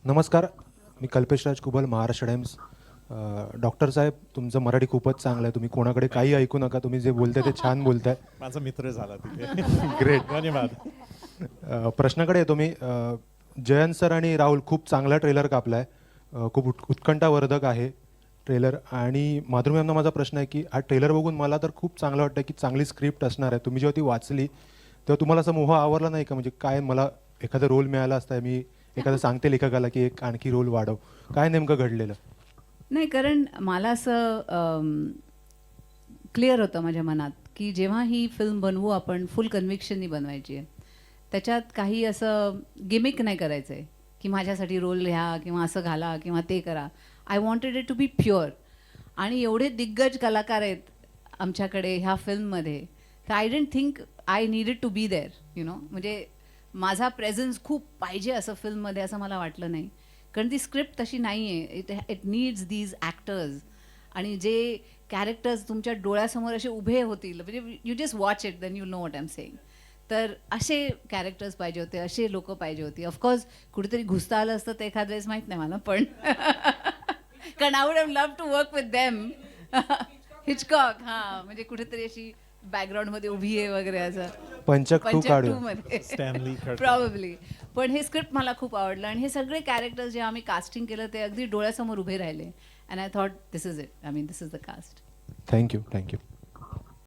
नमस्कार, मी कल्पेश राज Kubal, Maharashtra times. Doctor साहेब, तुमचं मराठी खूपच चांगलं आहे. तुम्ही कोणाकडे काही ऐकू नका. तुम्ही जे बोलताय ते छान बोलताय. माझा मित्र झाला तिथे. ग्रेट. धन्यवाद. प्रश्नाकडे येतो मी. जयंत सर आणि राहुल, खूप चांगला ट्रेलर कापलाय. खूप उत्कंठावर्धक आहे ट्रेलर. आणि माधुरी मॅमना माझा प्रश्न आहे की हा ट्रेलर बघून मला तर खूप चांगलं वाटतं की चांगली स्क्रिप्ट असणार आहे. तुम्ही जेव्हा ती वाचली तेव्हा तुम्हाला असा मोह आवरला नाही का? म्हणजे काय, मला एखादा रोल मिळाला असता, मी एखादा सांगते लेखकाला की एक आणखी रोल वाढव, काय नेमकं घडलेलं? नाही, कारण मला असं क्लिअर होतं माझ्या मनात की जेव्हा ही फिल्म बनवू आपण फुल कन्व्हिक्शननी बनवायची आहे. त्याच्यात काही असं गिमिक नाही करायचं आहे की माझ्यासाठी रोल लिहा किंवा असं घाला किंवा ते करा. I wanted it to be pure. आणि एवढे दिग्गज कलाकार आहेत आमच्याकडे ह्या फिल्ममध्ये, तर I didn't think I needed to be there, you know. म्हणजे माझा प्रेझन्स खूप पाहिजे असं फिल्ममध्ये, असं मला वाटलं नाही. कारण ती स्क्रिप्ट तशी नाही आहे. It needs these actors. आणि जे कॅरेक्टर्स तुमच्या डोळ्यासमोर असे उभे होतील, म्हणजे you just watch it then you know what I am saying. तर असे कॅरेक्टर्स पाहिजे होते, असे लोक पाहिजे होती. ऑफकोर्स कुठेतरी घुसता आलं असतं तर एखाद वेळेस माहीत नाही मला, पण कारण I would have love to work with them. Hitchcock, हां, म्हणजे कुठेतरी अशी बॅकग्राऊंडमध्ये उभी आहे वगैरे असं. पंचक टू काढू. मध्ये स्टॅनली प्रॉबेबली. पण हे स्क्रिप्ट मला खूप आवडलं आणि हे सगळे कॅरेक्टर्स जे आम्ही कास्टिंग केलं ते अगदी डोळ्यासमोर उभे राहिले. And I thought this is it. I mean, this is the cast. Thank you.